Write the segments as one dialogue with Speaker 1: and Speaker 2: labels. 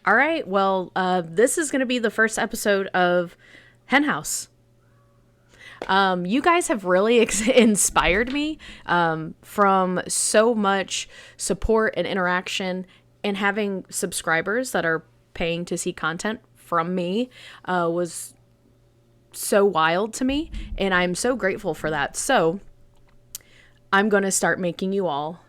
Speaker 1: All right, well, this is going to be the first episode of Hen House. You guys have really inspired me from so much support and interaction, and having subscribers that are paying to see content from me was so wild to me, and I'm so grateful for that. So I'm going to start making you all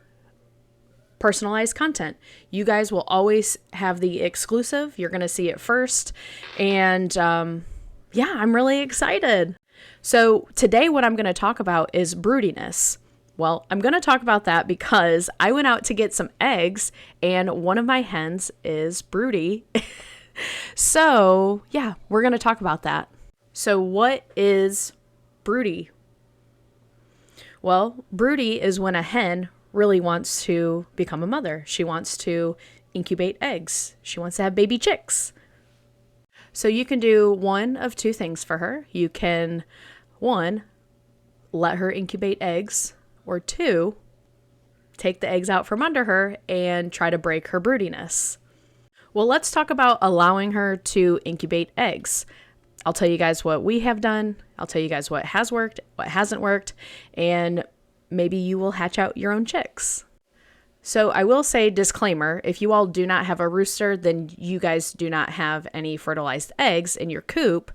Speaker 1: personalized content. You guys will always have the exclusive. You're going to see it first. And yeah, I'm really excited. So today what I'm going to talk about is broodiness. Well, I'm going to talk about that because I went out to get some eggs and one of my hens is broody. So yeah, we're going to talk about that. So what is broody? Well, broody is when a hen really wants to become a mother. She wants to incubate eggs. She wants to have baby chicks. So you can do one of two things for her. You can, one, let her incubate eggs, or two, take the eggs out from under her and try to break her broodiness. Well, let's talk about allowing her to incubate eggs. I'll tell you guys what we have done. I'll tell you guys what has worked, what hasn't worked, and maybe you will hatch out your own chicks. So I will say, disclaimer, if you all do not have a rooster, then you guys do not have any fertilized eggs in your coop.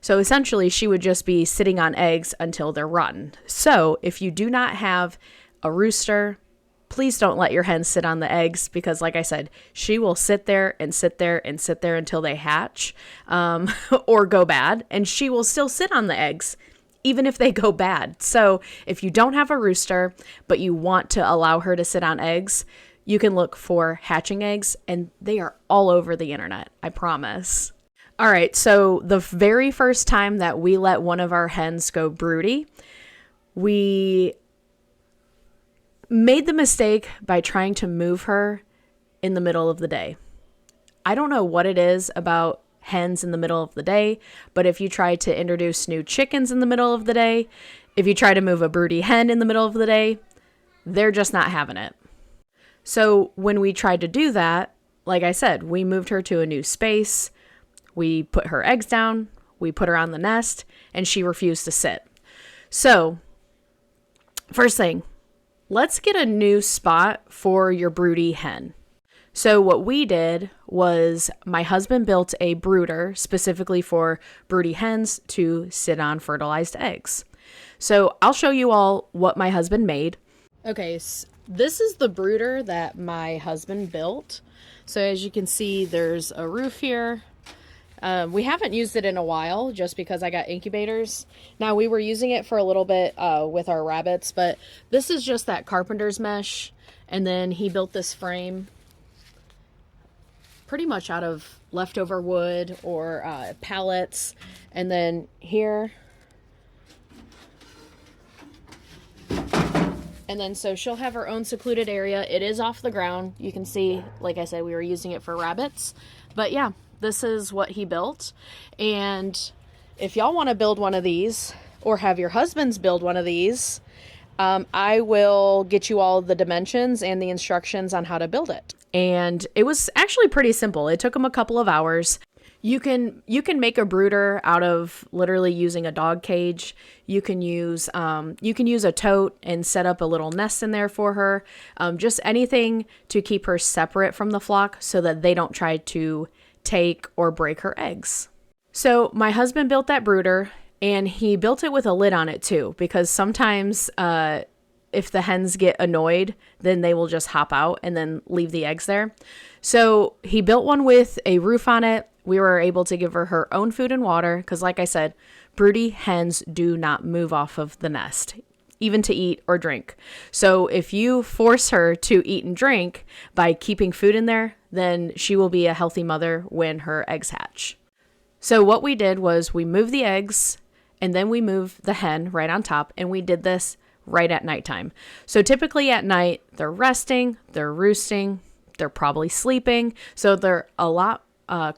Speaker 1: So essentially, she would just be sitting on eggs until they're rotten. So if you do not have a rooster, please don't let your hen sit on the eggs because, like I said, she will sit there and sit there and sit there until they hatch or go bad, and she will still sit on the eggs even if they go bad. So if you don't have a rooster, but you want to allow her to sit on eggs, you can look for hatching eggs, and they are all over the internet, I promise. All right, so the very first time that we let one of our hens go broody, we made the mistake by trying to move her in the middle of the day. I don't know what it is about hens in the middle of the day, but if you try to introduce new chickens in the middle of the day, if you try to move a broody hen in the middle of the day, they're just not having it. So when we tried to do that, like I said, we moved her to a new space, we put her eggs down, we put her on the nest, and she refused to sit. So first thing, let's get a new spot for your broody hen. So what we did was my husband built a brooder specifically for broody hens to sit on fertilized eggs. So I'll show you all what my husband made. Okay, so this is the brooder that my husband built. So as you can see, there's a roof here. We haven't used it in a while just because I got incubators. Now, we were using it for a little bit with our rabbits, but this is just that carpenter's mesh. And then he built this frame pretty much out of leftover wood or pallets. And then here. And then so she'll have her own secluded area. It is off the ground. You can see, like I said, we were using it for rabbits. But yeah, this is what he built. And if y'all want to build one of these or have your husbands build one of these, I will get you all the dimensions and the instructions on how to build it. And it was actually pretty simple. It took him a couple of hours. You can make a brooder out of literally using a dog cage. You can use a tote and set up a little nest in there for her. Just anything to keep her separate from the flock so that they don't try to take or break her eggs. So my husband built that brooder, and he built it with a lid on it too, because sometimes if the hens get annoyed, then they will just hop out and then leave the eggs there. So he built one with a roof on it. We were able to give her her own food and water because, like I said, broody hens do not move off of the nest, even to eat or drink. So if you force her to eat and drink by keeping food in there, then she will be a healthy mother when her eggs hatch. So what we did was we moved the eggs, and then we moved the hen right on top, and we did this right at nighttime. So typically at night, they're resting, they're roosting, they're probably sleeping. So they're a lot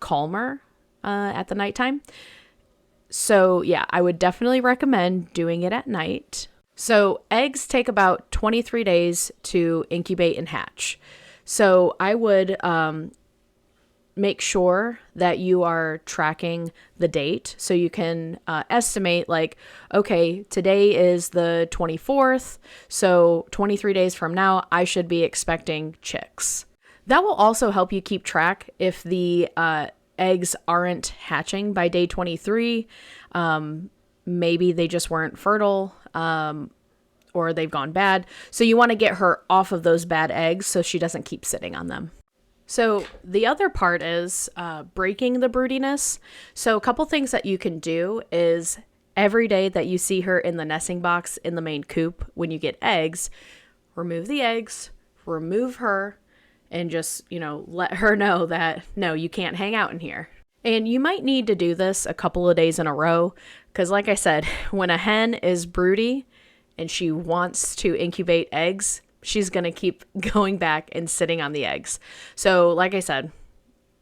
Speaker 1: calmer at the nighttime. So yeah, I would definitely recommend doing it at night. So eggs take about 23 days to incubate and hatch. So I would make sure that you are tracking the date so you can estimate like, okay, today is the 24th, so 23 days from now I should be expecting chicks. That will also help you keep track if the eggs aren't hatching by day 23. Maybe they just weren't fertile, or they've gone bad. So you want to get her off of those bad eggs so she doesn't keep sitting on them. So the other part is breaking the broodiness. So a couple things that you can do is every day that you see her in the nesting box in the main coop, when you get eggs, remove the eggs, remove her, and just, let her know that, no, you can't hang out in here. And you might need to do this a couple of days in a row because, like I said, when a hen is broody and she wants to incubate eggs, she's going to keep going back and sitting on the eggs. So, like I said,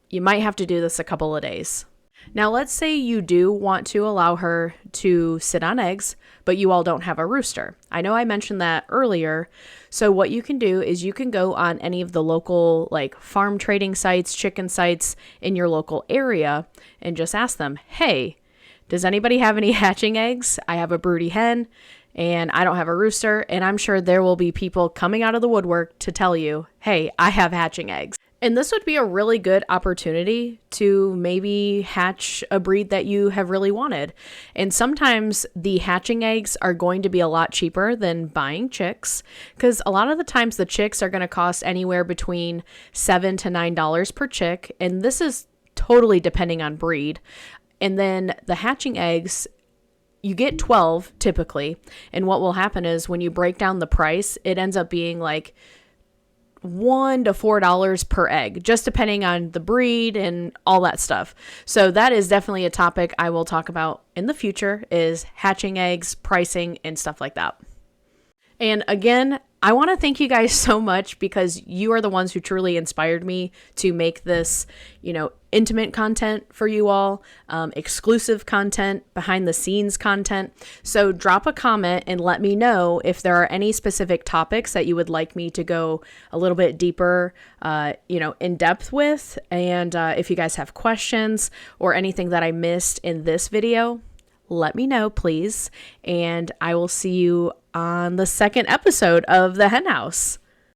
Speaker 1: you might have to do this a couple of days. Now, let's say you do want to allow her to sit on eggs, but you all don't have a rooster. I know I mentioned that earlier. So what you can do is you can go on any of the local like farm trading sites, chicken sites in your local area and just ask them, hey, does anybody have any hatching eggs? I have a broody hen and I don't have a rooster. And I'm sure there will be people coming out of the woodwork to tell you, hey, I have hatching eggs. And this would be a really good opportunity to maybe hatch a breed that you have really wanted. And sometimes the hatching eggs are going to be a lot cheaper than buying chicks, because a lot of the times the chicks are going to cost anywhere between $7 to $9 per chick. And this is totally depending on breed. And then the hatching eggs, you get 12 typically. And what will happen is when you break down the price, it ends up being like $1 to $4 per egg, just depending on the breed and all that stuff. So that is definitely a topic I will talk about in the future, is hatching eggs, pricing, and stuff like that. And again, I want to thank you guys so much because you are the ones who truly inspired me to make this, intimate content for you all, exclusive content, behind the scenes content. So drop a comment and let me know if there are any specific topics that you would like me to go a little bit deeper, in depth with. And if you guys have questions or anything that I missed in this video, let me know, please. And I will see you on the second episode of The Hen House.